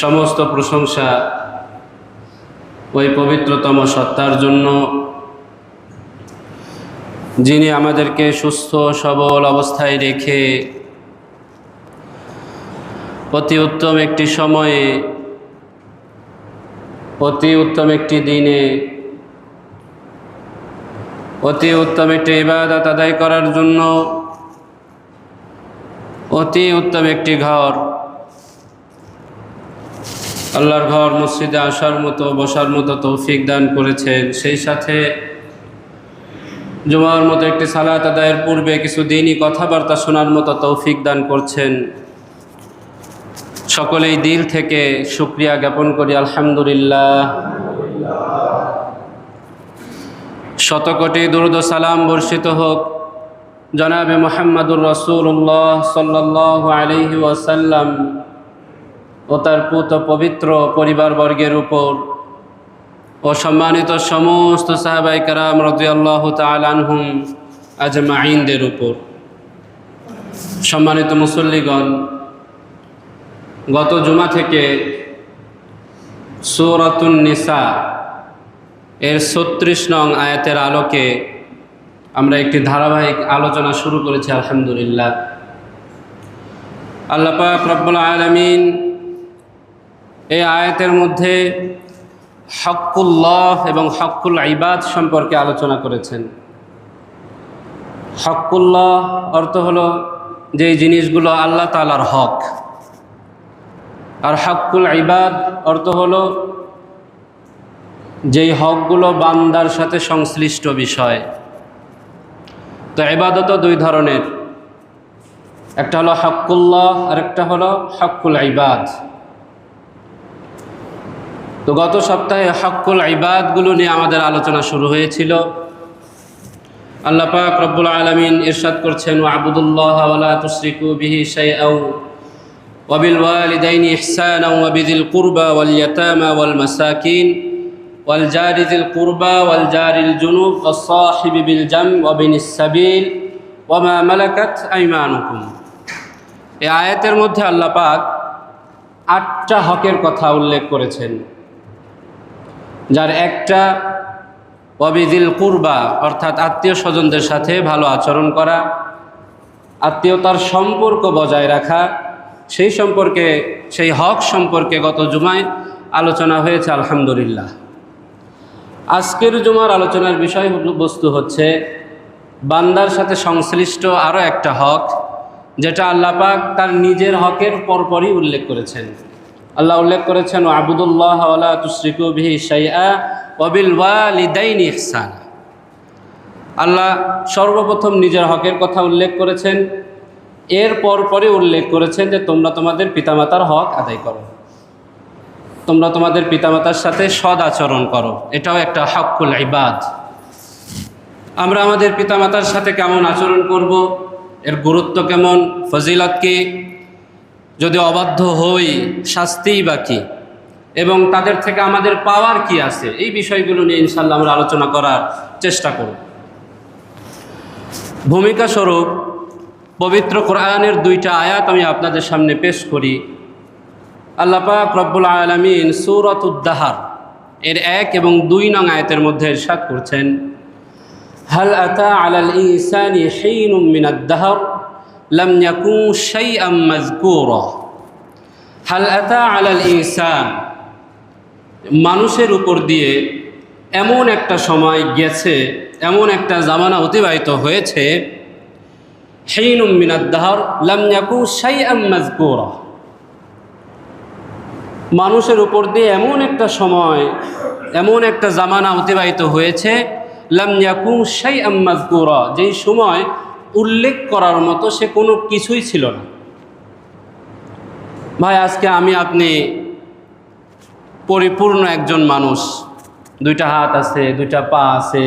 সমস্ত প্রশংসা ওই পবিত্রতম সত্তার জন্য, যিনি আমাদেরকে সুস্থ সবল অবস্থায় রেখে অতি উত্তম একটি সময়ে, অতি উত্তম একটি দিনে, অতি উত্তম একটি ইবাদত আদায় করার জন্য অতি উত্তম একটি ঘর, আল্লাহর ঘর মসজিদে আসার মতো, বসার মতো তৌফিক দান করেছেন। সেই সাথে জুমার মতো একটি সালাত আদায়ের পূর্বে কিছু দিনই কথাবার্তা শোনার মতো তৌফিক দান করছেন। সকলেই দিল থেকে শুকরিয়া জ্ঞাপন করি, আলহামদুলিল্লাহ। শতকোটি দুরূদ ও সালাম বর্ষিত হোক জনাবে মুহাম্মদুর রাসূলুল্লাহ সাল্লাল্লাহু আলাইহি ওয়াসাল্লাম ও তার পুত পবিত্র পরিবারবর্গের উপর ও সম্মানিত সমস্ত সাহাবায়ে কেরাম রাদিয়াল্লাহু তাআলা আনহুম আজমাইনদের উপর। সম্মানিত মুসল্লিগণ, গত জুমা থেকে সূরাতুন নিসা এর ৩৬ নং আয়াতের আলোকে আমরা একটি ধারাবাহিক আলোচনা শুরু করেছি, আলহামদুলিল্লাহ। আল্লাহ পাক রব্বুল আলামিন এই আয়াতের মধ্যে হক্কুল্লাহ এবং হক্কুল ইবাদ সম্পর্কে আলোচনা করেছেন। হক্কুল্লাহ অর্থ হলো যেই জিনিসগুলো আল্লাহ তাআলার হক, আর হক্কুল ইবাদ অর্থ হলো যেই হকগুলো বান্দার সাথে সংশ্লিষ্ট বিষয়। তো ইবাদতও দুই ধরনের, একটা হলো হক্কুল্লাহ আর একটা হলো হক্কুল ইবাদ। তো গত সপ্তাহে হক্কুল ইবাদগুলো নিয়ে আমাদের আলোচনা শুরু হয়েছিল। আল্লাহ পাক রব্বুল আলামিন ইরশাদ করছেন, ওয়া'বুদুল্লাহ ওয়া লা তুশরিকু বিহি শাইআন ওয়া বিল ওয়ালিদাইনি ইহসানা ওয়া বিযিল কুরবা ওয়াল ইয়াতামা ওয়াল মাসাকিন ওয়াল জারি যিল কুরবা ওয়াল জারিল জুনুব ওয়াস সাহিবি বিল জাম ওয়া বিনিস সাবিল ওয়া মা মালাকাত আইমানুকুম। এই আয়াতের মধ্যে আল্লাহ পাক ৮টা হকের কথা উল্লেখ করেছেন, যার একটা ওয়াবিদিল কুরবা, অর্থাৎ আত্মীয় স্বজনদের সাথে ভালো আচরণ করা, আত্মীয়তার সম্পর্ক বজায় রাখা। সেই হক সম্পর্কে গত জুমায় আলোচনা হয়েছে, আলহামদুলিল্লাহ। আজকের জুমার আলোচনার বিষয়বস্তু হচ্ছে বান্দার সাথে সংশ্লিষ্ট আরও একটা হক, যেটা আল্লাহ পাক তার নিজের হকের পরপরই উল্লেখ করেছেন। আল্লাহ উল্লেখ করেছেন, ওয়া'বুদুল্লাহ ওয়া লা তুশরিকু বিহি শাইআন ওয়া বিল ওয়ালিদাইনি ইহসানা। আল্লাহ সর্বপ্রথম নিজের হকের কথা উল্লেখ করেছেন, এর পরপরই উল্লেখ করেছেন যে তোমরা তোমাদের পিতামাতার হক আদায় করো, তোমরা তোমাদের পিতামাতার সাথে সদ আচরণ করো। এটাও একটা হক্কুল ইবাদ। আমরা আমাদের পিতামাতার সাথে কেমন আচরণ করব, এর গুরুত্ব কেমন, ফজিলত কি, যদি অবাধ্য হই শাস্তিই বা কি, এবং তাদের থেকে আমাদের পাওয়ার কি আছে, এই বিষয়গুলো নিয়ে ইনশাআল্লাহ আমরা আলোচনা করার চেষ্টা করব। ভূমিকা স্বরূপ পবিত্র কোরআনের 2টা আয়াত আমি আপনাদের সামনে পেশ করি। আল্লাহ পাক রব্বুল আলামিন সূরাতুদ দাহর এর 1 এবং 2 নং আয়াতের মধ্যে ইরশাদ করছেন, হাল আতা আলাল ইনসানি হিনুম মিনাদ দাহর লাম ইয়াকুন শাইআম মাযকুরা। হাল আতা আলাল ইনসান, মানুষের উপর দিয়ে এমন একটা সময় গেছে, এমন একটা জামানা অতিবাহিত হয়েছে, হিনুম মিনাদ দাহর লাম ইয়াকুন শাইআম মাযকুরা। মানুষের উপর দিয়ে এমন একটা সময়, এমন একটা জামানা অতিবাহিত হয়েছে, লাম ইয়াকুন শাইআম মাযকুরা, যেই সময় উল্লেখ করার মতো সে কোনো কিছুই ছিল না। ভাই, আজকে আমি আপনি পরিপূর্ণ একজন মানুষ, 2টা হাত আছে, 2টা পা আছে,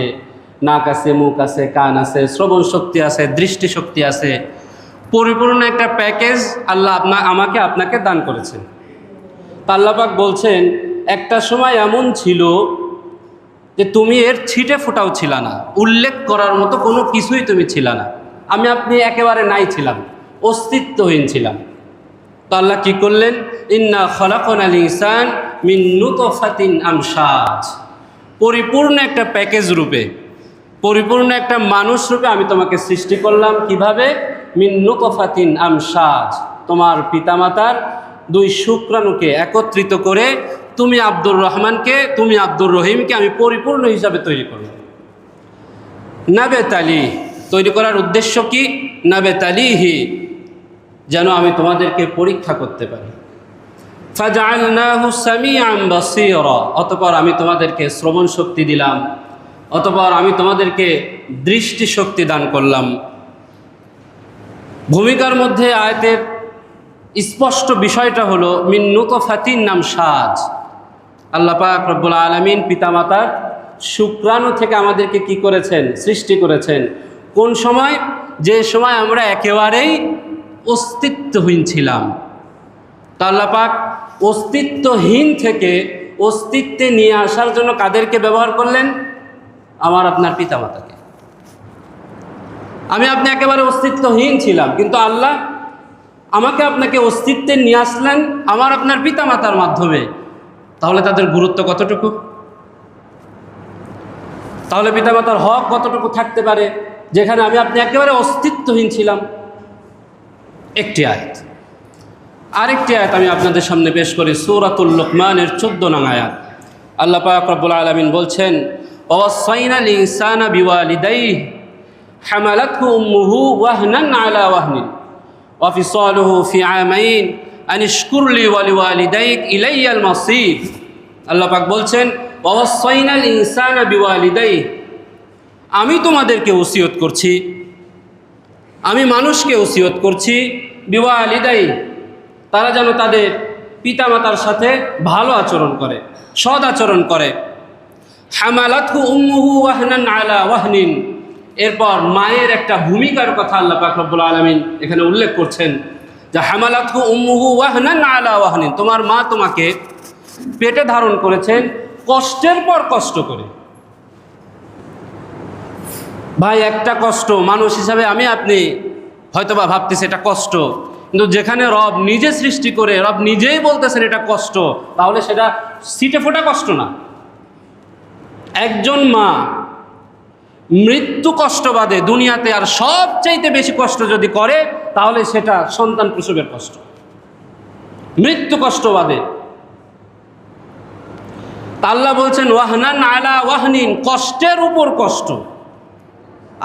নাক আছে, মুখ আছে, কান আছে, শ্রবণ শক্তি আছে, দৃষ্টি শক্তি আছে, পরিপূর্ণ একটা প্যাকেজ আল্লাহ আমাকে আপনাকে দান করেছেন। আল্লাহ পাক বলছেন, একটা সময় এমন ছিল যে তুমি এর ছিটে ফোটাও ছিল না, উল্লেখ করার মতো কোনো কিছুই তুমি ছিল না। আমি আপনি একেবারে নাই ছিলাম, অস্তিত্বহীন ছিলাম। তো আল্লাহ কি করলেন, ইন্না খলাকনাল ইনসান মিন নুতফাতিন আমশাজ, পরিপূর্ণ একটা প্যাকেজ রূপে, পরিপূর্ণ একটা মানুষ রূপে আমি তোমাকে সৃষ্টি করলাম। কিভাবে? মিন নুতফাতিন আমশাজ, তোমার পিতামাতার দুই শুক্রাণুকে একত্রিত করে তুমি আব্দুর রহমানকে, তুমি আব্দুর রহিমকে আমি পরিপূর্ণ হিসাবে তৈরি করলাম। নাবেতালি, তৈরি করার উদ্দেশ্য কি? নাবেতালিহি, যেন আমি তোমাদেরকে পরীক্ষা করতে পারি। ফাজআলনাহু সামিআন বাসীরা, অতঃপর আমি তোমাদেরকে শ্রবণ শক্তি দিলাম, অতঃপর আমি তোমাদেরকে দৃষ্টি শক্তি দান করলাম। ভূমিকার মধ্যে আয়াতের স্পষ্ট বিষয়টা হলো মিন নুতফাতিন আমশাজ, আল্লাহ পাক রব্বুল আলামিন পিতামাতার শুক্রাণু থেকে আমাদেরকে কি করেছেন? সৃষ্টি করেছেন। কোন সময়? যে সময় আমরা একেবারেই অস্তিত্বহীন ছিলাম। তো আল্লাহ পাক অস্তিত্বহীন থেকে অস্তিত্বে নিয়ে আসার জন্য কাদেরকে ব্যবহার করলেন? আমার আপনার পিতামাতাকে। আমি আপনি একেবারে অস্তিত্বহীন ছিলাম, কিন্তু আল্লাহ আমাকে আপনাকে অস্তিত্বে নিয়ে আসলেন আমার আপনার পিতামাতার মাধ্যমে। তাহলে তাদের গুরুত্ব কতটুকু? তাহলে পিতামাতার হক কতটুকু থাকতে পারে যেখানে আমি আপনি একেবারে অস্তিত্বহীন ছিলাম? একটি আয়াত। আরেকটি আয়াত আমি আপনাদের সামনে পেশ করি, সূরাতুল লুকমানের 14 নং আয়াত। আল্লাহ পাক রব্বুল আলামিন বলছেন, ওয়াসাইনাল ইনসানা বিওয়ালিদাইহি হামালাতহু উম্মুহু ওয়াহনান আলা ওয়াহনিন ওয়া ফিসালুহু ফি আমাইন আন ইশকুর লি ওয়া লিওয়ালিদাইক ইলাইয়াল মাসির। আল্লাহ পাক বলছেন, ওয়াসাইনাল ইনসানা বিওয়ালিদাইহি, আমি তোমাদেরকে ওসিয়ত করছি, আমি মানুষকে ওসিয়ত করছি, বিওয়ালিদাইহি, তারা যেন তাদের পিতামাতার সাথে ভালো আচরণ করে, সদ আচরণ করে। হামালাতহু উম্মুহু ওয়াহনান আলা ওয়াহনিন, এরপর মায়ের একটা ভূমিকার কথা আল্লাহ পাক রব্বুল আলামিন এখানে উল্লেখ করছেন যে হামালাতহু উম্মুহু ওয়াহনান আলা ওয়াহনিন, তোমার মা তোমাকে পেটে ধারণ করেছেন কষ্টের পর কষ্ট করে। ভাই, একটা কষ্ট মানুষ হিসাবে আমি আপনি হয়তোবা ভাবতেছি এটা কষ্ট, কিন্তু যেখানে রব নিজে সৃষ্টি করে রব নিজেই বলতেছেন এটা কষ্ট, তাহলে সেটা সিটে ফোটা কষ্ট না। একজন মা মৃত্যু কষ্ট বাদে দুনিয়াতে আর সবচাইতে বেশি কষ্ট যদি করে তাহলে সেটা সন্তান প্রসবের কষ্ট, মৃত্যু কষ্ট বাদে। আল্লাহ বলছেন ওয়াহনান আলা ওয়াহনিন, কষ্টের উপর কষ্ট।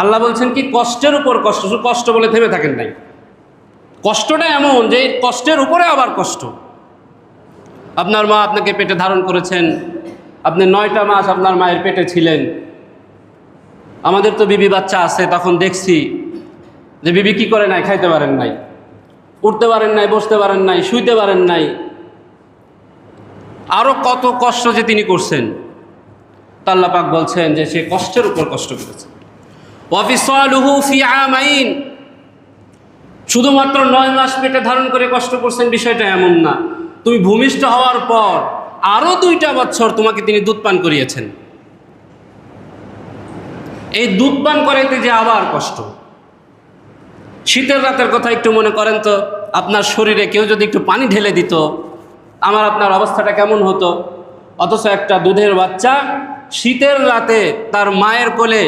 আল্লাহ বলছেন কি? কষ্টের উপর কষ্ট। শুধু কষ্ট বলে থেমে থাকেন নাই, কষ্টটা এমন যে কষ্টের উপরে আবার কষ্ট। আপনার মা আপনাকে পেটে ধারণ করেছেন, আপনি 9টা মাস আপনার মায়ের পেটে ছিলেন। আমাদের তো বিবি বাচ্চা আছে, তখন দেখছি যে বিবি কি করে নাই, খাইতে পারেন নাই, উঠতে পারেন নাই, বসতে পারেন নাই, শুইতে পারেন নাই, আরও কত কষ্ট যে তিনি করছেন। তা আল্লাহ পাক বলছেন যে সে কষ্টের উপর কষ্ট করেছে। ওয়া ফিসালুহু ফি আমাইন, শুধুমাত্র 9 মাস পেটে ধারণ করে কষ্ট করছেন বিষয়টা এমন না, তুমি ভূমিষ্ঠ হওয়ার পর আরও 2টা বছর তোমাকে তিনি দুধ পান করিয়েছেন। এই দুধ পান করাইতে যে আবার কষ্ট। শীতের রাতের কথা একটু মনে করেন তো, আপনার শরীরে কেউ যদি একটু পানি ঢেলে দিত আমার আপনার অবস্থাটা কেমন হতো? অথচ একটা দুধের বাচ্চা শীতের রাতে তার মায়ের কোলে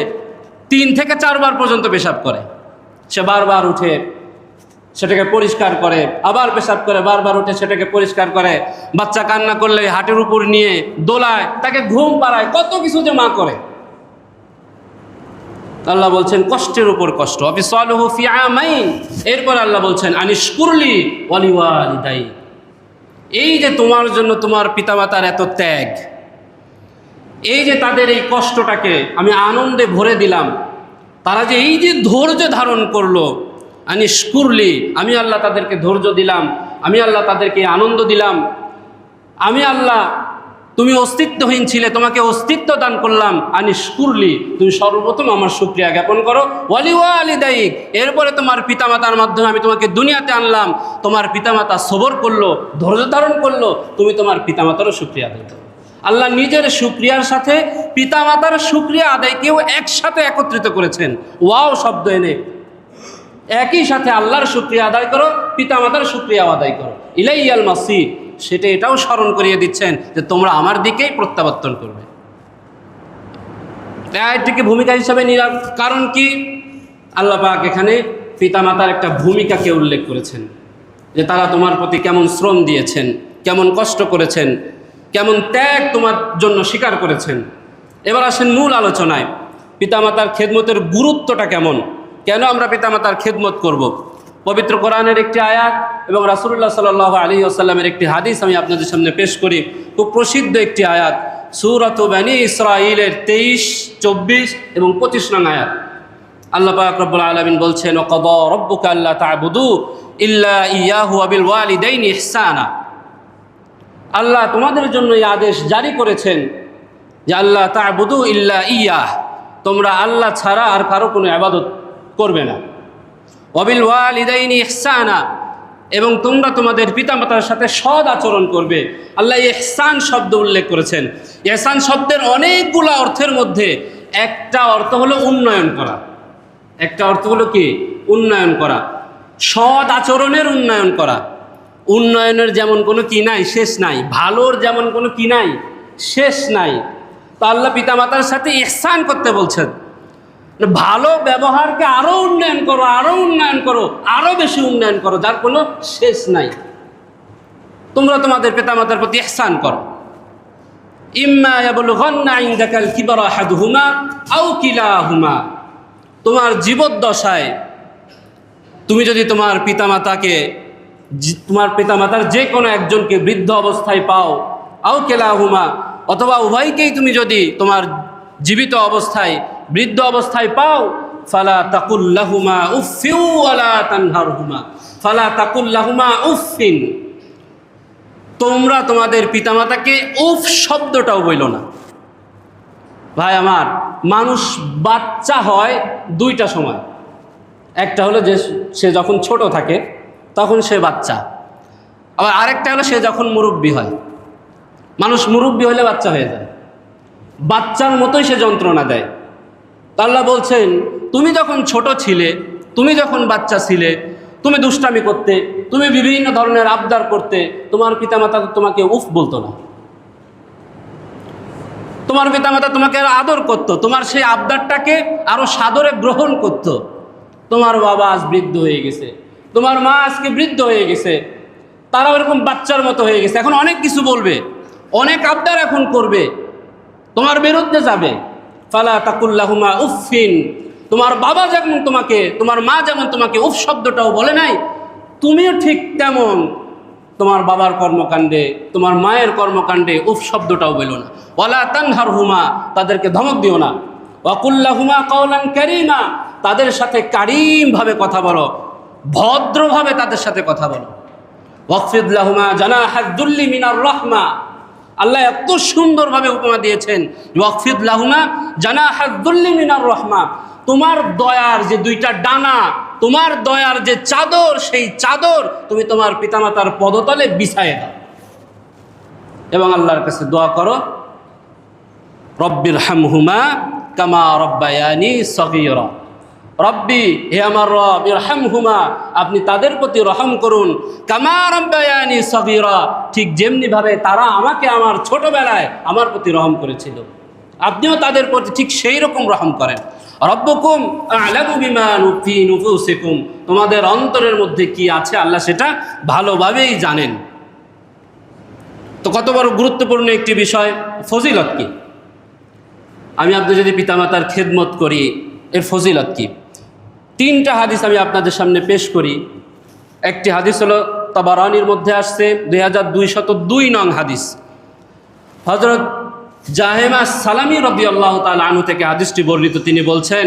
3 থেকে 4 বার পর্যন্ত পেশাব করে, সে বারবার উঠে সেটাকে পরিষ্কার করে, আবার পেশাব করে, বারবার উঠে সেটাকে পরিষ্কার করে। বাচ্চা কান্না করলে হাঁটুর উপর নিয়ে দোলায়, তাকে ঘুম পাড়ায়, কত কিছু যে মা করে। আল্লাহ বলছেন কষ্টের উপর কষ্ট। আফিসালুহু ফি আমাইন, এরপর আল্লাহ বলছেন আনিশকুরলি ওয়া লিওয়ালিদাই, এই যে তোমার জন্য তোমার পিতামাতার এত ত্যাগ, এই যে তাদের এই কষ্টটাকে আমি আনন্দে ভরে দিলাম, তারা যে এই যে ধৈর্য ধারণ করলো, আনিশকুরলি, আমি আল্লাহ তাদেরকে ধৈর্য দিলাম, আমি আল্লাহ তাদেরকে আনন্দ দিলাম, আমি আল্লাহ, তুমি অস্তিত্বহীন ছিলে, তোমাকে অস্তিত্ব দান করলাম, আনিশকুরলি, তুমি সর্বপ্রথম আমার শুকরিয়া জ্ঞাপন করো, ওয়ালিওয়ালিদাইক, এরপরে তোমার পিতামাতার মাধ্যমে আমি তোমাকে দুনিয়াতে আনলাম, তোমার পিতামাতা সবর করলো, ধৈর্য ধারণ করলো, তুমি তোমার পিতামাতারও শুকরিয়া আদায় করো। আল্লাহ নিজের শুকরিয়ার সাথে পিতামাতার শুকরিয়া আদায়কেও একসাথে একত্রিত করেছেন, ওয়াও শব্দ এনে একই সাথে আল্লাহর শুকরিয়া আদায় করো, পিতামাতার শুকরিয়া আদায় করো। ইলাইয়াল মাসির, সেটা এটাও স্মরণ করিয়ে দিচ্ছেন যে তোমরা আমার দিকেই প্রত্যাবর্তন করবে। এটিকে ভূমিকা হিসাবে নিলাম, কারণ কি আল্লাহ পাক এখানে পিতামাতার একটা ভূমিকাকে উল্লেখ করেছেন, যে তারা তোমার প্রতি কেমন শ্রম দিয়েছেন, কেমন কষ্ট করেছেন, কেমন ত্যাগ তোমার জন্য স্বীকার করেছেন। এবার আসেন মূল আলোচনায়, পিতামাতার খেদমতের গুরুত্বটা কেমন, কেন আমরা পিতামাতার খেদমত করব। পবিত্র কোরআনের একটি আয়াত এবং রাসূলুল্লাহ সাল্লাল্লাহু আলাইহি ওয়াসাল্লামের একটি হাদিস আমি আপনাদের সামনে পেশ করি। খুব প্রসিদ্ধ একটি আয়াত, সূরাত বনী ইসরাঈলের 23, 24 এবং 25 নং আয়াত। আল্লাহ পাক রব্বুল আলামিন বলছেন, ওয়াকাদা রাব্বুকা আল্লা তা'বুদু ইল্লা ইয়্যাহু ওয়া বিল ওয়ালিদাইনি ইহসানা। আল্লাহ তোমাদের জন্য এই আদেশ জারি করেছেন যে আল্লাহ তা'বুদু ইল্লা ইয়্যাহ, তোমরা আল্লাহ ছাড়া আর কারো কোনো ইবাদত করবে না। ওয়া বিল ওয়ালিদাইনি ইহসানা, এবং তোমরা তোমাদের পিতামাতার সাথে সৎ আচরণ করবে। আল্লাহ ইহসান শব্দ উল্লেখ করেছেন। ইহসান শব্দের অনেকগুলো অর্থের মধ্যে একটা অর্থ হলো উন্নয়ন করা। একটা অর্থ হলো কি? উন্নয়ন করা, সৎ আচরণের উন্নয়ন করা। উন্নয়নের যেমন কোনো কি নাই, শেষ নাই। ভালোর যেমন কোনো কি নাই, শেষ নাই। তো আল্লাহ পিতামাতার সাথে ইহসান করতে বলছেন, ভালো ব্যবহারকে আরও উন্নয়ন করো, আরও উন্নয়ন করো, আরও বেশি উন্নয়ন করো, যার কোনো শেষ নাই। তোমরা তোমাদের পিতামাতার প্রতি ইহসান করো। ইম্মা ইয়াবলুগান্না ইনদাকাল কিবারা আহাদুহুমা আও কিলাহুমা, তোমার জীবদ্দশায় তুমি যদি তোমার পিতামাতার যে কোনো একজনকে বৃদ্ধ অবস্থায় পাও, আও কিলাহুমা, অথবা উভয়কেই তুমি যদি তোমার জীবিত অবস্থায় বৃদ্ধ অবস্থায় পাও, ফালা তাকুল লাহুমা উফফিন ওয়ালা তানহারহুমা, ফালা তাকুল লাহুমা উফফিন, তোমরা তোমাদের পিতামাতাকে উফ শব্দটাও বইল না। ভাই আমার, মানুষ বাচ্চা হয় দুইটা সময়। একটা হলো যে সে যখন ছোট থাকে তখন সে বাচ্চা, আবার আরেকটা হলো সে যখন মুরব্বী হয়। মানুষ মুরব্বী হলে বাচ্চা হয়ে যায়, বাচ্চার মতোই সে যন্ত্রণা দেয়। আল্লাহ বলছেন, তুমি যখন ছোট ছিলে, তুমি যখন বাচ্চা ছিলে, তুমি দুষ্টামি করতে, তুমি বিভিন্ন ধরনের আবদার করতে, তোমার পিতামাতা তোমাকে উফ বলতো না। তোমার পিতামাতা তোমাকে আদর করত, তোমার সেই আবদারটাকে আরো সাদরে গ্রহণ করত। তোমার বাবা আজ বৃদ্ধ হয়ে গেছে, তোমার মা আজকে বৃদ্ধ হয়ে গেছে, তারা ওরকম বাচ্চার মতো হয়ে গেছে। এখন অনেক কিছু বলবে, অনেক আবদার এখন করবে, তোমার বিরুদ্ধে যাবে। ফালা তাকুল লাহুমা উফফিন, তোমার বাবা যেমন তোমাকে, তোমার মা যেমন তোমাকে উফ শব্দটাও বলে নাই, তুমিও ঠিক তেমন তোমার বাবার কর্মকাণ্ডে, তোমার মায়ের কর্মকাণ্ডে উফ শব্দটাও বলো না। ওয়ালা তানহারহুমা, তাদেরকে ধমক দিও না। ওয়াকুল লাহুমা কাওলান কারীমা, তাদের সাথে কারীমভাবে কথা বলো, ভদ্রভাবে তাদের সাথে কথা বলো। ওয়াকফিদ লাহুমা জানাহাদ যুল্লি মিনার রাহমা, আল্লাহ এত সুন্দরভাবে উপমা দিয়েছেন, ওয়াকফিদ লাহুমা জানাহাদ যুল্লি মিনার রাহমা, তোমার দয়ার যে দুইটা ডানা, তোমার দয়ার যে চাদর, সেই চাদর তুমি তোমার পিতামাতার পদতলে বিছায়ে দাও। এবং আল্লাহর কাছে দোয়া করো, রব্বির হামহুমা কামা রব্বায়ানি সগীরা, রব্বি, হে আমার রব, ইরহামহুমা, আপনি তাদের প্রতি রহম করুন, কামা রব্বায়ানি সগীরা, ঠিক যেমনিভাবে তারা আমাকে আমার ছোটবেলায় আমার প্রতি রহম করেছিল, আপনিও তাদের প্রতি ঠিক সেই রকম রহম করেন। রব্বুকুম আ'লামু বিমা ফি নুফুসিকুম, তোমাদের অন্তরের মধ্যে কি আছে আল্লাহ সেটা ভালোভাবেই জানেন। তো কত বড় গুরুত্বপূর্ণ একটি বিষয়, ফজিলত কি? আমি আপনি যদি পিতামাতার খেদমত করি, এর ফজিলত কি? 3টা হাদিস আমি আপনাদের সামনে পেশ করি। একটি হাদিস হলো তাবারানির মধ্যে আসছে, 2202 নং হাদিস। হযরত জাহেমা সালামী রাদিয়াল্লাহু তাআলা আনহু থেকে হাদিসটি বর্ণিত। তিনি বলছেন,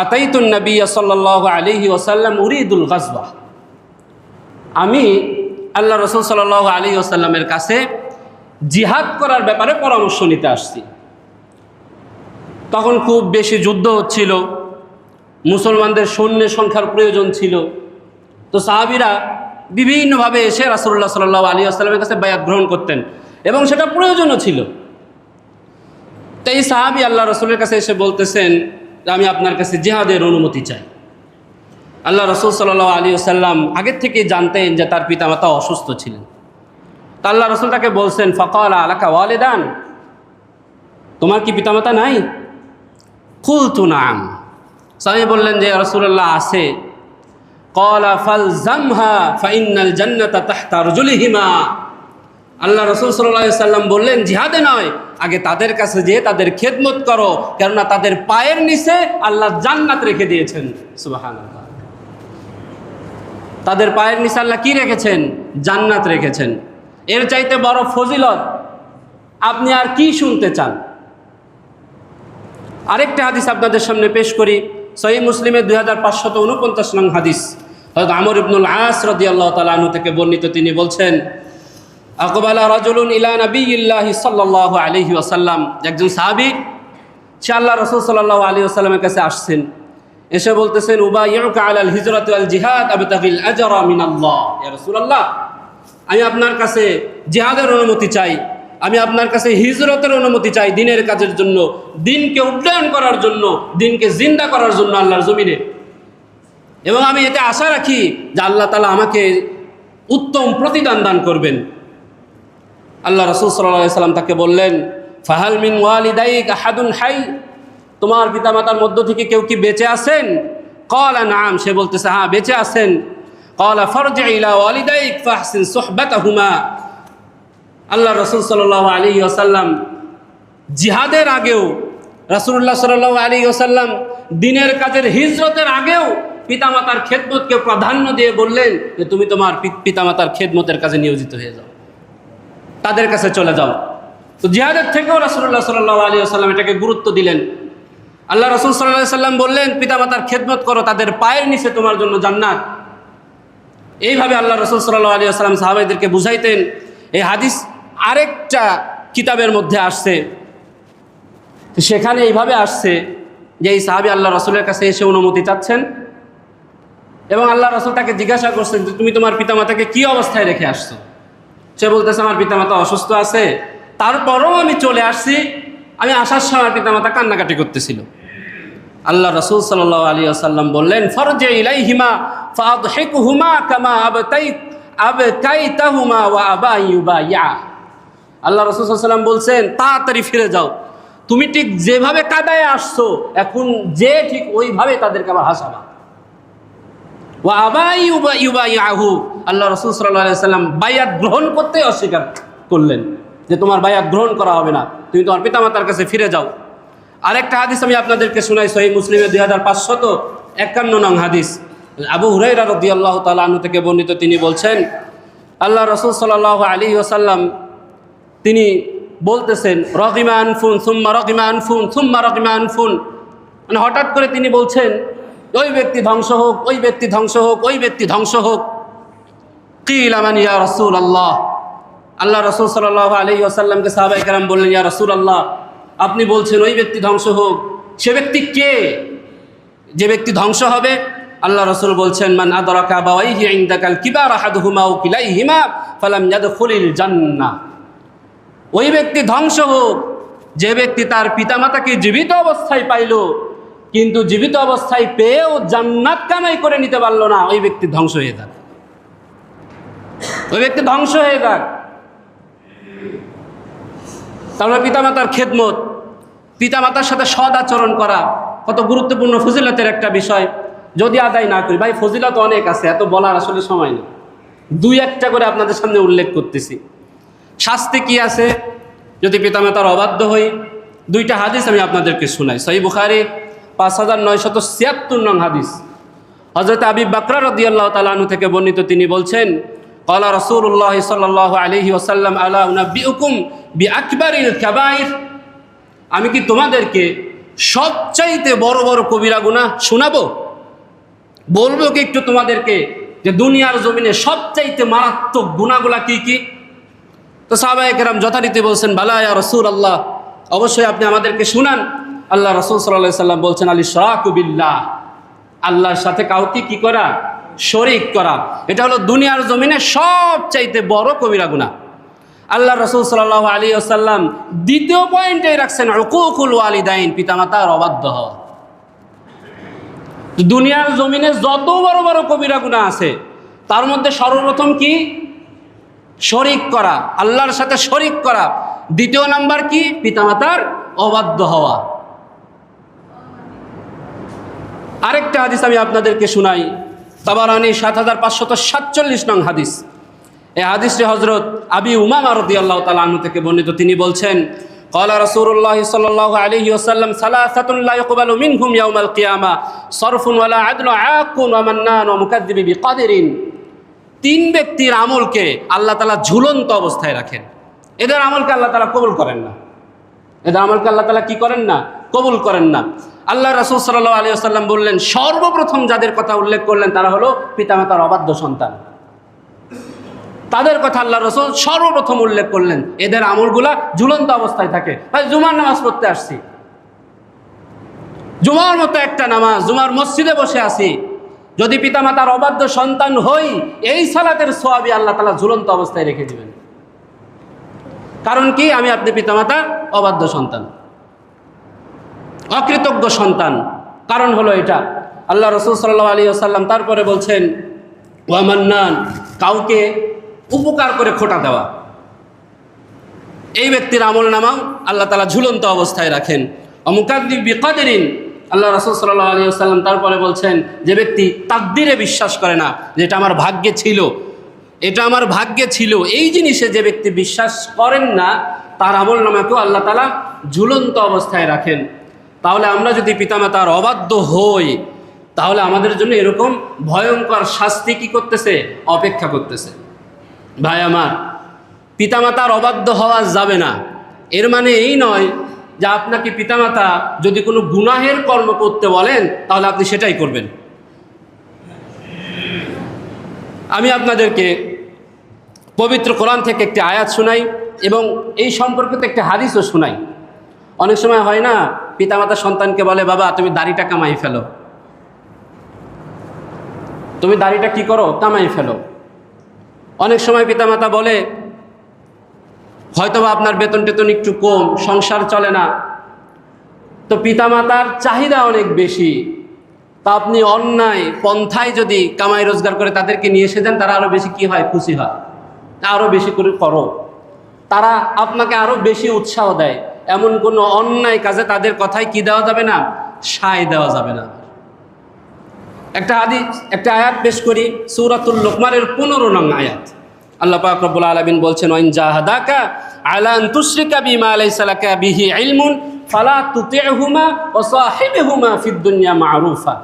আতাইতুন নবী সাল্লাল্লাহু আলাইহি ওয়াসাল্লাম উরিদুল গাজওয়া, আমি আল্লাহ রাসূল সাল্লাল্লাহু আলাইহি ওয়াসাল্লামের কাছে জিহাদ করার ব্যাপারে পরামর্শ নিতে আসছি। তখন খুব বেশি যুদ্ধ হচ্ছিল, মুসলমানদের সৈন্যের সংখ্যার প্রয়োজন ছিল। তো সাহাবীরা বিভিন্নভাবে এসে রাসূলুল্লাহ সাল্লাল্লাহু আলাইহি ওয়াসাল্লামের কাছে বায়াত গ্রহণ করতেন এবং সেটা প্রয়োজনও ছিল। তো এই সাহাবী আল্লাহ রাসূলের কাছে এসে বলতেছেন, আমি আপনার কাছে জিহাদের অনুমতি চাই। আল্লাহ রসুল সাল্লাল্লাহু আলাইহি ওয়াসাল্লাম আগের থেকে জানতেন যে তার পিতামাতা অসুস্থ ছিলেন। তা আল্লাহ রসুল তাকে বলছেন, ফাকালা আলাকা ওয়ালিদান, তোমার কি পিতামাতা নাই? কুলতু নাম। স্বামী বললেন যে রাসূলুল্লাহ আছে। ক্বালা ফালজামহা ফাইন্নাল জান্নাতা তাহতা আরজুলিহিমা। আল্লাহ রসুল সাল্লাল্লাহু আলাইহি ওয়াসাল্লাম বললেন, জিহাদে নয়, আগে তাদের কাছে যেয়ে তাদের খেদমত করো, কেননা তাদের পায়ের নিচে আল্লাহ জান্নাত রেখে দিয়েছেন। সুবহানাল্লাহ। তাদের পায়ের নিচে আল্লাহ কি রেখেছেন? জান্নাত রেখেছেন। এর চাইতে বড় ফজিলত আপনি আর কি শুনতে চান? আরেকটা হাদিস আপনাদের সামনে পেশ করি। সহিহ মুসলিমের 2549 নং হাদিস, হযরত আমর ইবনুল আস রাদিয়াল্লাহু তাআলা আনহু থেকে বর্ণিত। তিনি বলছেন, আকবালা রাজুলুন ইলা নবিয়্যিল্লাহি সাল্লাল্লাহু আলাইহি ওয়াসাল্লাম, একজন সাহাবী সে আল্লাহ রাসূল সাল্লাল্লাহু আলাইহি ওয়াসাল্লামের কাছে আসছেন। এসে বলতেছেন, উবাইয়ুকা আলাল হিজরাতি ওয়াল জিহাদ আবতাগিল আজরা মিনাল্লাহ। ইয়া রাসূলুল্লাহ, আমি আপনার কাছে জিহাদের অনুমতি চাই, আমি আপনার কাছে হিজরতের অনুমতি চাই, দিনের কাজের জন্য, দিনকে উড্ডয়ন করার জন্য, দিনকে জিন্দা করার জন্য আল্লাহর জমিনে। এবং আমি এতে আশা রাখি যে আল্লাহ তাআলা আমাকে উত্তম প্রতিদান দান করবেন। আল্লাহ রাসূল সাল্লাল্লাহু আলাইহি ওয়াসাল্লাম তাকে বললেন, ফাহাল মিন ওয়ালিদাইক আহাদুন হাই, তোমার পিতামাতার মধ্য থেকে কেউ কি বেঁচে আছেন? ক্বালা নাম, সে বলতেছে হ্যাঁ বেঁচে আছেন। ক্বালা ফারজি ইলা ওয়ালিদাইক ফাহসিন সুহবাতাহুমা। আল্লাহ রাসূল সাল্লাল্লাহু আলাইহি ওয়াসাল্লাম জিহাদের আগেও, রাসূলুল্লাহ সাল্লাল্লাহু আলাইহি ওয়াসাল্লাম দিনের কাজের হিজরতের আগেও পিতামাতার খেদমতকে প্রাধান্য দিয়ে বললেন যে তুমি তোমার পিতামাতার খেদমতের কাজে নিয়োজিত হয়ে যাও, তাদের কাছে চলে যাও। তো জিহাদের থেকেও রাসূলুল্লাহ সাল্লাল্লাহু আলাইহি ওয়াসাল্লাম এটাকে গুরুত্ব দিলেন। আল্লাহ রাসূল সাল্লাল্লাহু আলাইহি ওয়াসাল্লাম বললেন, পিতামাতার খেদমত করো, তাদের পায়ের নিচে তোমার জন্য জান্নাত। এইভাবে আল্লাহ রাসূল সাল্লাল্লাহু আলাইহি ওয়াসাল্লাম সাহাবাইদেরকে বুঝাইতেন। এই হাদিস আরেকটা কিতাবের মধ্যে আসছে, সেখানে এইভাবে আসছে যে এই সাহাবী আল্লাহ রাসূলের কাছে এসে অনুমতি চাচ্ছেন এবং আল্লাহ রাসূল তাকে জিজ্ঞাসা করছেন যে তুমি তোমার পিতামাতাকে কি অবস্থায় রেখে আসছো? সে বলতেছে আমার পিতামাতা অসুস্থ আছে, তারপরও আমি চলে আসছি, আমি আসার সময় আমার পিতামাতা কান্নাকাটি করতেছিল। আল্লাহ রাসূল সাল্লাল্লাহু আলাইহি ওয়াসাল্লাম বললেন, ফারজি ইলাইহিমা ফাদহিকুহুমা কামা আবকাইতাহুমা ওয়া আবা ইউবাইয়া। আল্লাহ রাসূল সাল্লাল্লাহু আলাইহি ওয়াসাল্লাম বলছেন, তাড়াতাড়ি ফিরে যাও, তুমি ঠিক যেভাবে কাদায় আসছো এখন যে ঠিক ওইভাবে তাদেরকে আবার হাসাবা। ওয়া আবা ইউবাইয়াহু, আল্লাহ রাসূল সাল্লাল্লাহু আলাইহি ওয়াসাল্লাম বায়াত গ্রহণ করতে অস্বীকার করলেন যে তোমার বায়াত গ্রহণ করা হবে না, তুমি তোমার পিতামাতার কাছে ফিরে যাও। আরেকটা হাদিস আমি আপনাদেরকে শোনাই, সহিহ মুসলিমের 2551 নং হাদিস, আবু হুরায়রা রাদিয়াল্লাহু তাআলা আনহু থেকে বর্ণিত। তিনি বলছেন, আল্লাহ রাসূল সাল্লাল্লাহু আলাইহি ওয়াসাল্লাম তিনি বলতেছেন, রাগিমা আনফুন সুম্মা রাগিমা আনফুন সুম্মা রাগিমা আনফুন, মানে হঠাৎ করে তিনি বলছেন ওই ব্যক্তি ধ্বংস হোক, ওই ব্যক্তি ধ্বংস হোক, ওই ব্যক্তি ধ্বংস হোক। কিলা মান ইয়া রাসূলুল্লাহ, আল্লাহ রাসূল সাল্লাল্লাহু আলাইহি ওয়াসাল্লামকে সাহাবায়ে কেরাম বললেন, ইয়া রাসূলুল্লাহ, আপনি বলছেন ওই ব্যক্তি ধ্বংস হোক, সে ব্যক্তি কে যে ব্যক্তি ধ্বংস হবে? আল্লাহ রাসূল বলছেন, মান আদরাকা আবাওয়াইহি ইনদাকাল কিবার আহাদুহুমা আও কিলাইহিমা ফালাম ইয়াদখুলিল জান্নাহ। ওই ব্যক্তি ধ্বংস হোক যে ব্যক্তি তার পিতামাতাকে জীবিত অবস্থায় পাইল কিন্তু জীবিত অবস্থায় পেয়েও জান্নাত কামাই করে নিতে পারল না, ওই ব্যক্তি ধ্বংস হয়ে যাক, ওই ব্যক্তি ধ্বংস হয়ে যাক। তারপরে পিতামাতার খেদমত, পিতামাতার সাথে সৎ আচরণ করা কত গুরুত্বপূর্ণ ফজিলতের একটা বিষয়। যদি আদায় না করি, ভাই ফজিলত অনেক আছে, এত বলার আসলে সময় নেই, দুই একটা করে আপনাদের সামনে উল্লেখ করতেছি। শাস্তি কি আছে যদি পিতামাতার অবাধ্য হই? দুইটা হাদিস আমি আপনাদেরকে শোনাই। সহিহ বুখারী 5976 নং হাদিস, হযরত আবী বকর রাদিয়াল্লাহু তাআলা আনহু থেকে বর্ণিত। তিনি বলছেন, ক্বালা রাসূলুল্লাহ সাল্লাল্লাহু আলাইহি ওয়াসাল্লাম, আলা উনাব্বিউকুম বিআকবারিল কাবাইর, আমি কি তোমাদেরকে সবচাইতে বড় বড় কবিরা গুনাহ শোনাবো? বলবো কি একটু তোমাদেরকে যে দুনিয়ার জমিনে সবচাইতে মারাত্মক গুনাহগুলা কি কি? তো সাহাবায়ে কেরাম যথারীতি বলছেন, বালা ইয়া রাসূলুল্লাহ, অবশ্যই আপনি আমাদেরকে শুনান। আল্লাহ রাসূল সাল্লাল্লাহু আলাইহি ওয়াসাল্লাম বলছেন, আল ইশরাকু বিল্লাহ, আল্লাহর সাথে কাউকে কি করা? শরীক করা। এটা হলো দুনিয়ার জমিনে সবচাইতে বড় কবিরা গুনাহ। আল্লাহ রাসূল সাল্লাল্লাহু আলাইহি ওয়াসাল্লাম দ্বিতীয় পয়েন্টে রাখছেন উকুকুল ওয়ালিদাইন, পিতামাতার অবাধ্য হওয়া। দুনিয়ার জমিনে যত বড় বড় কবিরা গুনাহ আছে তার মধ্যে সর্বপ্রথম কি? শরীক করা, আল্লাহর সাথে শরীক করা। দ্বিতীয় নাম্বার কি? পিতামাতার অবাধ্য হওয়া। আরেকটা হাদিস আমি আপনাদেরকে শোনাই, তাবারানী ৭৫৪৭ নং হাদিস। এই হাদিসটি হযরত আবি উমামা রাদিয়াল্লাহু তাআলা আনহু থেকে বর্ণিত। তিনি বলছেন, ক্বালা রাসূলুল্লাহ সাল্লাল্লাহু আলাইহি ওয়াসাল্লাম সালাসাতুন লা ইয়াকবালু মিনহুম ইয়াউমাল কিয়ামা সরফুন ওয়ালা আদলু আকুন ওয়া মান্নান ওয়া মুকাদ্দিবি বিকাদিরিন। তিন ব্যক্তির আমলকে আল্লাহ তাআলা ঝুলন্ত অবস্থায় রাখেন। এদের আমলকে আল্লাহ তাআলা কবুল করেন না। এদের আমলকে আল্লাহ তাআলা কি করেন না? কবুল করেন না। আল্লাহ রাসূল সাল্লাল্লাহু আলাইহি ওয়াসাল্লাম বললেন, সর্বপ্রথম যাদের কথা উল্লেখ করলেন তারা হলো পিতামাতার অবাধ্য সন্তান। তাদের কথা আল্লাহ রাসূল সর্বপ্রথম উল্লেখ করলেন। এদের আমলগুলা ঝুলন্ত অবস্থায় থাকে। ভাই, জুমার নামাজ পড়তে আসছি, জুমার মতো একটা নামাজ, জুমার মসজিদে বসে আছি, যদি পিতামাতার অবাধ্য সন্তান হই, এই সালাতের সওয়াবই আল্লাহ তাআলা ঝুলন্ত অবস্থায় রেখে দিবেন। কারণ কি? আমি আপনি পিতামাতার অবাধ্য সন্তান, অকৃতজ্ঞ সন্তান। কারণ হলো এটা। আল্লাহ রাসূল সাল্লাল্লাহু আলাইহি ওয়াসাল্লাম তারপরে বলছেন, ওয়া মান্নান, কাউকে উপকার করে খোটা দেওয়া, এই ব্যক্তির আমল নামাও আল্লাহ তাআলা ঝুলন্ত অবস্থায় রাখেন। ওয়া মুকাদ্দিবি বিকাদিরিন, আল্লাহ রাসূল সাল্লাল্লাহু আলাইহি ওয়াসাল্লাম তারপরে বলছেন, যে ব্যক্তি তাকদীরে বিশ্বাস করে না, যে এটা আমার ভাগ্যে ছিল, এটা আমার ভাগ্যে ছিল, এই জিনিসে যে ব্যক্তি বিশ্বাস করেন না, তার আমল নামাকেও আল্লাহ তাআলা ঝুলন্ত অবস্থায় রাখেন। তাহলে আমরা যদি পিতামাতার অবাধ্য হই, তাহলে আমাদের জন্য এরকম ভয়ঙ্কর শাস্তি কি করতেছে? অপেক্ষা করতেছে। ভাই আমার, পিতামাতার অবাধ্য হওয়া যাবে না। এর মানে এই নয় যে আপনাকে পিতামাতা যদি কোনো গুনাহের কর্ম করতে বলেন তাহলে আপনি সেটাই করবেন। আমি আপনাদেরকে পবিত্র কোরআন থেকে একটি আয়াত শোনাই এবং এই সম্পর্কিত একটি হাদিসও শোনাই। অনেক সময় হয় না, পিতামাতা সন্তানকে বলে, বাবা তুমি দাড়িটা কামাই ফেলো, তুমি দাড়িটা কি করো? কামাই ফেলো। অনেক সময় পিতামাতা বলে, হয়তোবা আপনার বেতন টেতন একটু কম, সংসার চলে না, তো পিতামাতার চাহিদা অনেক বেশি, তা আপনি অন্যায় পন্থায় যদি কামাই রোজগার করে তাদেরকে নিয়ে এসে দেন, তারা আরও বেশি কি হয়? খুশি হয়, আরও বেশি করে করো। তারা আপনাকে আরও বেশি উৎসাহ দেয়। এমন কোনো অন্যায় কাজে তাদের কথায় কি দেওয়া যাবে না? সায় দেওয়া যাবে না। একটা আয়াত পেশ করি, সূরাতুল লুকমানের 15 নং আয়াত। আল্লাহ পাক রব্বুল আলামিন বলছেন, ওয়াইন জাহাদাকা আলা আন তুশরিকা বিমা লাইসা লাকা বিহি ইলমুন ফালা তুতি'হুমা ওয়া সাহিবহুমা ফিদ দুনিয়া মা'রুফা।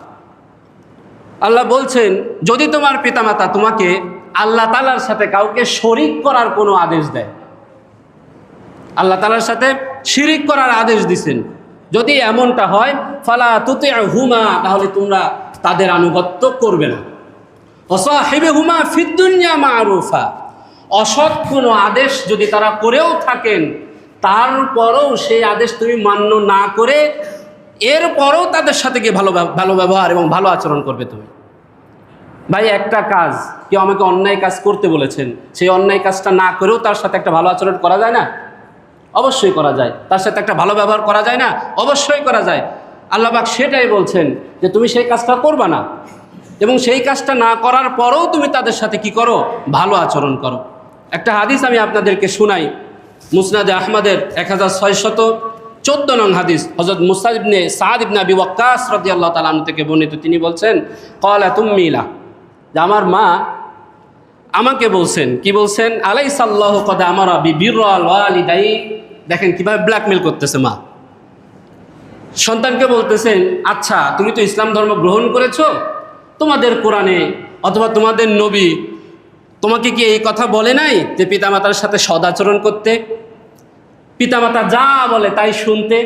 আল্লাহ বলছেন, যদি তোমার পিতামাতা তোমাকে আল্লাহ তাআলার সাথে কাউকে শরীক করার কোনো আদেশ দেয়, আল্লাহ তাআলার সাথে শিরিক করার আদেশ দিছেন, যদি এমনটা হয়, ফালা তুতি'হুমা, তাহলে তোমরা তাদের আনুগত্য করবে না। ওয়া সাহিবহুমা ফিদ দুনিয়া মা'রুফা, অসৎ কোনো আদেশ যদি তারা করেও থাকেন, তারপরও সেই আদেশ তুমি মান্য না করে এরপরও তাদের সাথে গিয়ে ভালো ব্যবহার এবং ভালো আচরণ করবে তুমি। ভাই, একটা কাজ, কেউ আমাকে অন্যায় কাজ করতে বলেছেন, সেই অন্যায় কাজটা না করেও তার সাথে একটা ভালো আচরণ করা যায় না? অবশ্যই করা যায়। তার সাথে একটা ভালো ব্যবহার করা যায় না? অবশ্যই করা যায়। আল্লাহ পাক সেটাই বলছেন যে তুমি সেই কাজটা করবা না, এবং সেই কাজটা না করার পরেও তুমি তাদের সাথে কি করো? ভালো আচরণ করো। একটা হাদিস আমি আপনাদেরকে শোনাই, মুসনাদে আহমদের 1614 নং হাদিস। হযরত মুসা ইবনে সাদ ইবনে আবি ওয়াক্কাস রাদিয়াল্লাহু তাআলা আনহু থেকে বর্ণিত। তিনি বলছেন, ক্বালাত উম্মিলা, যে আমার মা আমাকে বলছেন, কি বলছেন? আলাইসাল্লাহু ক্বাদ আমারা বিবিররাল ওয়ালিদাই। দেখেন কিভাবে ব্ল্যাকমেল করতেছে মা। সন্তানকে বলতেছেন, আচ্ছা তুমি তো ইসলাম ধর্ম গ্রহণ করেছো, তোমাদের কোরআনে অথবা তোমাদের নবী তোমাকে কি এই কথা বলে নাই যে পিতামাতার সাথে সদাচরণ করতে, পিতামাতা যা বলে তাই শুনতে?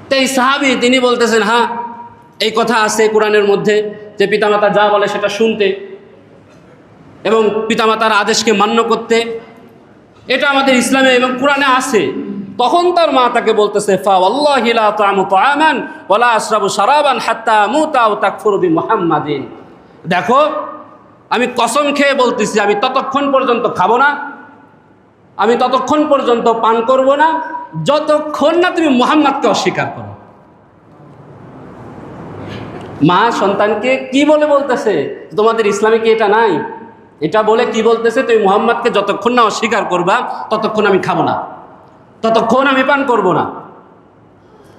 তো এই সাহাবী তিনি বলতেছেন, হ্যাঁ এই কথা আছে কোরআনের মধ্যে যে পিতামাতা যা বলে সেটা শুনতে এবং পিতামাতার আদেশকে মান্য করতে, এটা আমাদের ইসলামে এবং কোরআনে আছে। তখন তার মা তাকে বলতেছে, ফা ওয়াল্লাহি লা তা'আমু তা'আমান ওয়া লা আশরাবু শারাবান হাত্তা আমুতা আও তাকফুরু বিমুহাম্মাদিন। দেখো, আমি কসম খেয়ে বলতেছি, আমি ততক্ষণ পর্যন্ত খাবো না, আমি ততক্ষণ পর্যন্ত পান করব না, যতক্ষণ না তুমি মুহাম্মদকে অস্বীকার করো। মা সন্তানকে কি বলে বলতেছে, তোমাদের ইসলামে কি এটা নাই? এটা বলে কি বলতেছে, তুমি মুহাম্মদকে যতক্ষণ না অস্বীকার করবা ততক্ষণ আমি খাবো না, ততক্ষণ আমি পান করব না।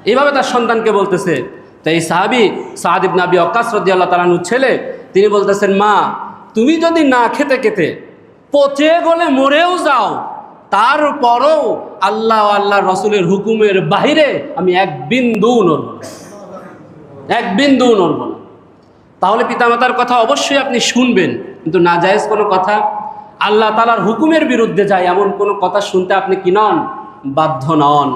এইভাবে তার সন্তানকে বলতেছে। তো এই সাহাবী সাদ ইবনে আবি ওয়াক্কাস রাদিয়াল্লাহু তাআলা আনহু ছেলে, তিনি বলতেছেন, মা তুমি যদি না খেতে খেতে পচে গলে মরেও যাও, তারপরও আল্লাহ আল্লাহ রসুলের হুকুমের বাহিরে আমি এক বিন্দু নড়ব না, এক বিন্দু নড়ব না। তাহলে পিতামাতার কথা অবশ্যই আপনি শুনবেন, কিন্তু নাজায়েজ কোনো কথা, আল্লাহ তাআলার হুকুমের বিরুদ্ধে যায় এমন কোনো কথা শুনতে আপনি কি নন? বাধ্য নন।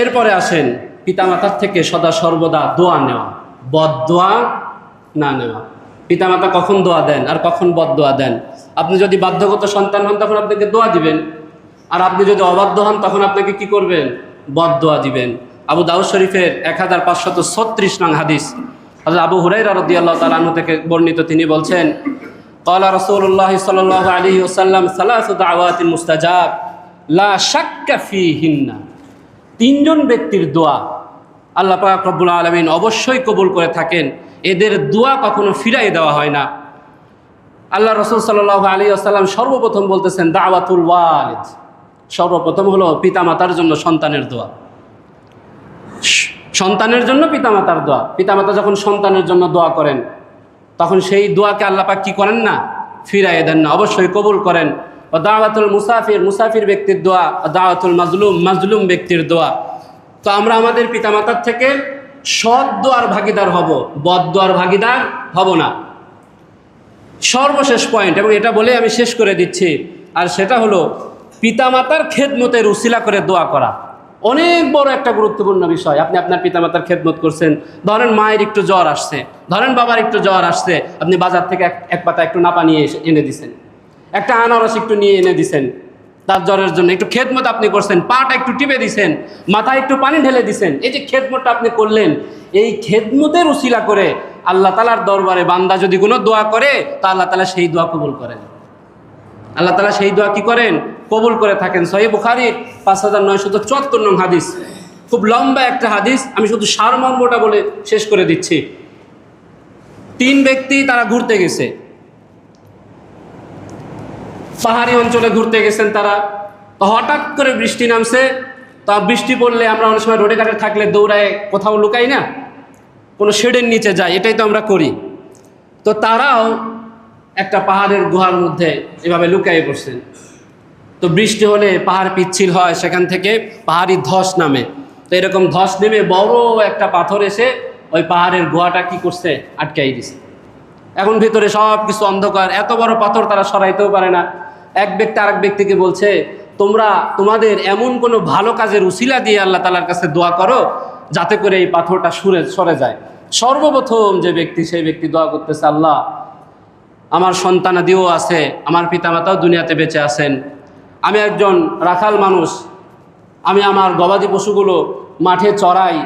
এরপরে আসেন পিতামাতার থেকে সদা সর্বদা দোয়া নেওয়া, বদদোয়া না নেওয়া। পিতামাতা কখন দোয়া দেন আর কখন বদদোয়া দেন? আপনি যদি বাধ্যগত সন্তান হন তখন আপনাকে দোয়া দিবেন, আর আপনি যদি অবাধ্য হন তখন আপনাকে কি করবেন? বদদোয়া দিবেন। আবু দাউদ শরীফের 1536 নং হাদিস, হযরত আবু হুরায়রা রাদিয়াল্লাহু তাআলা আনহু থেকে বর্ণিত, তিনি বলছেন, ক্বালা রাসূলুল্লাহ সাল্লাল্লাহু আলাইহি ওয়াসাল্লাম সালাসু দাওয়াতিন মুস্তাজাব লা শাক্কা ফীহিন্না। তিনজন ব্যক্তির দোয়া আল্লাহ পাক রব্বুল আলামিন অবশ্যই কবুল করে থাকেন, এদের দোয়া কখনো ফিরাই দেওয়া হয় না। আল্লাহ রাসূল সাল্লাল্লাহু আলাইহি ওয়াসাল্লাম সর্বপ্রথম বলতেছেন দাওয়াতুল ওয়ালিদ, সর্বপ্রথম হলো পিতামাতার জন্য সন্তানের দোয়া, সন্তানের জন্য পিতামাতার দোয়া। পিতামাতা যখন সন্তানের জন্য দোয়া করেন তখন সেই দোয়াকে আল্লাহ পাক কি করেন না? ফিরাইয়ে দেন না, অবশ্যই কবুল করেন। ও দাওয়াতুল মুসাফির, মুসাফির ব্যক্তির দোয়া, দাওয়াতুল মাজলুম, মাজলুম ব্যক্তির দোয়া। তো আমরা আমাদের পিতামাতার থেকে সৎ দোয়ার ভাগিদার হব, বদ দোয়ার ভাগিদার হব না। সর্বশেষ পয়েন্ট, এবং এটা বলে আমি শেষ করে দিচ্ছি, আর সেটা হলো পিতামাতার খেদমতের উসিলা করে দোয়া করা। অনেক বড় একটা গুরুত্বপূর্ণ বিষয়। আপনি আপনার পিতামাতার খেদমত করছেন, ধরেন মায়ের একটু জ্বর আসছে, ধরেন বাবার একটু জ্বর আসছে, আপনি বাজার থেকে এক পাতা একটু নাপা নিয়ে এনে দিছেন, একটা আনারস একটু নিয়ে এনে দিছেন, তার জ্বরের জন্য একটু খেদমত আপনি করছেন, পাটা একটু টিপে দিছেন, মাথায় একটু পানি ঢেলে দিছেন। এই যে খেদমতটা আপনি করলেন, এই খেদমতের উসিলা করে আল্লাহ তাআলার দরবারে বান্দা যদি কোনো দোয়া করে তা আল্লাহ তাআলা সেই দোয়া কবুল করেন। আল্লাহ তাআলা সেই দোয়া কি করেন? কবুল করে থাকেন। সহিহ বুখারীর 5974 নং হাদিস, খুব লম্বা একটা হাদিস, আমি শুধু সারমর্মটা বলে শেষ করে দিচ্ছি। তিন ব্যক্তি তারা ঘুরতে গেছে, পাহাড়ি অঞ্চলে ঘুরতে গেছেন তারা। তো হঠাৎ করে বৃষ্টি নামছে। তা বৃষ্টি পড়লে আমরা অনেক সময় রোডে ঘাটে থাকলে দৌড়ায় কোথাও লুকাই না, কোনো শেডের নিচে যায়, এটাই তো আমরা করি। তো তারাও একটা পাহাড়ের গুহার মধ্যে এভাবে লুকিয়ে পড়ছেন। তো বৃষ্টি হলে পাহাড় পিচ্ছিল হয়, সেখান থেকে পাহাড়ি ধস নামে। তো এরকম ধস নেমে বড় একটা পাথর এসে ওই পাহাড়ের গুহাটা কি করছে? আটকাই দিছে। এখন ভিতরে সব কিছু অন্ধকার, এত বড় পাথর তারা সরাইতেও পারে না। এক ব্যক্তি আরেক ব্যক্তিকে বলছে, তোমরা তোমাদের এমন কোনো ভালো কাজের উসিলা দিয়ে আল্লাহ তাআলার কাছে দোয়া করো যাতে করে এই পাথরটা সরে যায়। সর্বপ্রথম যে ব্যক্তি, সেই ব্যক্তি দোয়া করতেছে, আল্লাহ আমার সন্তানাদিও আছে, আমার পিতামাতাও দুনিয়াতে বেঁচে আছেন, আমি একজন রাখাল মানুষ, আমি আমার গবাদি পশুগুলো মাঠে চড়াই।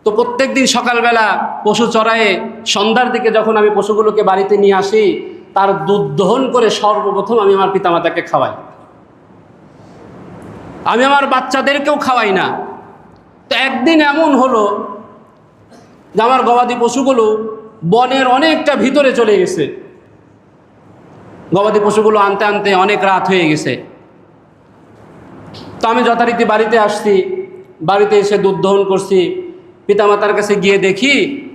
তো প্রত্যেক দিন সকালবেলা পশু চড়ায়ে সন্ধ্যার দিকে যখন আমি পশুগুলোকে বাড়িতে নিয়ে আসি, তার দুধ দহন করে সর্বপ্রথম আমি আমার পিতামাতাকে খাওয়াই, আমি আমার বাচ্চাদেরকেও খাওয়াই না। তো একদিন এমন হলো যে আমার গবাদি পশুগুলো বনের অনেকটা ভিতরে চলে গেছে, গবাদি পশুগুলো আনতে আনতে অনেক রাত হয়ে গেছে। তো আমি যথারীতি বাড়িতে আসছি, বাড়িতে এসে দুধ দহন করছি। পিতামাতার কাছে গিয়ে দেখি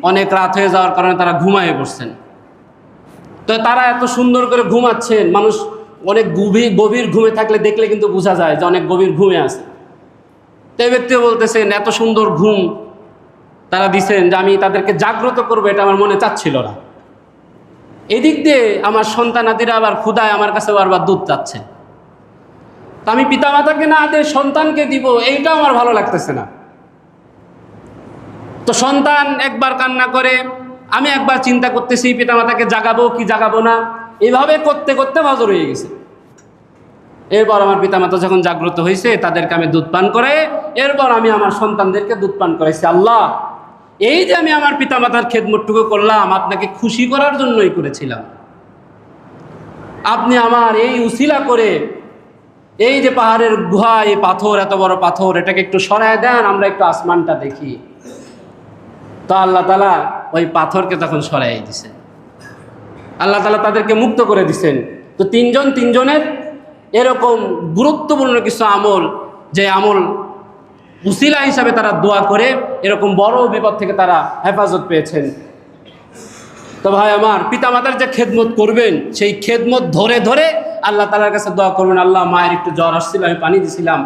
অনেক রাত হয়ে যাওয়ার কারণে তারা ঘুমায়ে পড়ছেন। তো তারা এত সুন্দর করে ঘুমাচ্ছেন, মানুষ অনেক গভীর ঘুমে থাকলে দেখলে কিন্তু বোঝা যায় যে অনেক গভীর ঘুমে আছে। তো এই ব্যক্তি বলতেছেন, এত সুন্দর ঘুম তারা দিছেন যে আমি তাদেরকে জাগ্রত করবো, এটা আমার মনে চাচ্ছিল না। এদিক দিয়ে আমার সন্তানাদিরা আবার ক্ষুধায় আমার কাছে বারবার দুধ চাচ্ছে। তা আমি পিতামাতাকে না দিয়ে সন্তানকে দিব, এইটা আমার ভালো লাগতেছে না। তো সন্তান একবার কান্না করে, আমি একবার চিন্তা করতেছি পিতামাতাকে জাগাবো কি জাগাবো না, এইভাবে করতে করতে ফজর হয়ে গেছে। এরপর আমার পিতামাতা যখন জাগ্রত হয়েছে, তাদেরকে আমি দুধ পান করে, এরপর আমি আমার সন্তানদেরকে দুধ পান করাইছি। আল্লাহ, এই যে আমি আমার পিতামাতার খেদমতটুকু করলাম, আপনাকে খুশি করার জন্যই করেছিলাম। আপনি আমার এই উসিলা করে এই যে পাহাড়ের গুহা, এই পাথর, এত বড় পাথর, এটাকে একটু সরায় দেন, আমরা একটু আসমানটা দেখি। তো আল্লাহ তাআলা ওই পাথরকে তখন সরাই দিছেন, আল্লাহ তাআলা তাদেরকে মুক্ত করে দিছেন। তো তিনজনের এরকম গুরুত্বপূর্ণ কিছু আমল, যে আমল উসিলা হিসাবে তারা দোয়া করে এরকম বড় বিপদ থেকে তারা হেফাজত পেয়েছেন। তো ভাই আমার, পিতামাতার যে খেদমত করবেন, সেই খেদমত ধরে ধরে আল্লাহ তাআলার কাছে দোয়া করবেন, আল্লাহ মায়ের একটু জ্বর আসছিল, আমি পানি দিছিলাম,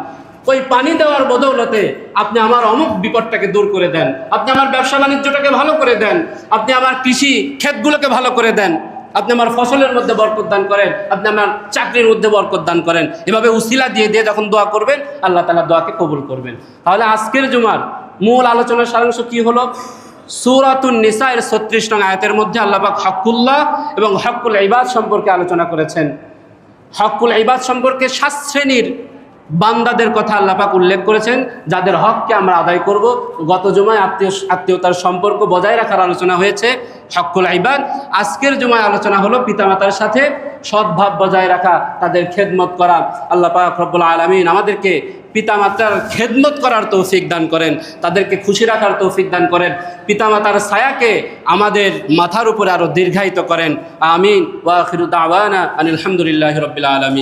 ওই পানি দেওয়ার বদৌলতে আপনি আমার অমুক বিপদটাকে দূর করে দেন, আপনি আমার ব্যবসা বাণিজ্যটাকে ভালো করে দেন, আপনি আমার কৃষি ক্ষেতগুলোকে ভালো করে দেন, আপনি আমার ফসলের মধ্যে বরকত দান করেন, আপনি আমার চাকরির মধ্যে বরকত দান করেন। এভাবে উসিলা দিয়ে দিয়ে যখন দোয়া করবেন, আল্লাহ তাআলা দোয়াকে কবুল করবেন। তাহলে আজকের জুমার মূল আলোচনার সারাংশ কি হলো? সূরাতুন নিসা এর 36 নং আয়াতের মধ্যে আল্লাহ পাক হকুল্লাহ এবং হকুল ইবাদ সম্পর্কে আলোচনা করেছেন। হকুল ইবাদ সম্পর্কে 7 শ্রেণীর বান্দাদের কথা আল্লাহ পাক উল্লেখ করেছেন, যাদের হককে আমরা আদায় করব। গত জুমায় আত্মীয়তার সম্পর্ক বজায় রাখার আলোচনা হয়েছে, হকুল ইবাদ। আজকের জুমায় আলোচনা হলো পিতামাতার সাথে সদ্ভাব বজায় রাখা, তাদের খেদমত করা। আল্লাহ পাক রব্বুল আলামিন আমাদেরকে পিতামাতার খেদমত করার তৌফিক দান করেন, তাদেরকে খুশি রাখার তৌফিক দান করেন, পিতামাতার ছায়াকে আমাদের মাথার উপরে আরো দীর্ঘায়িত করেন। আমিন। ওয়া আখিরু দাওয়ানা আনিল হামদুলিল্লাহি রাব্বিল আলামিন।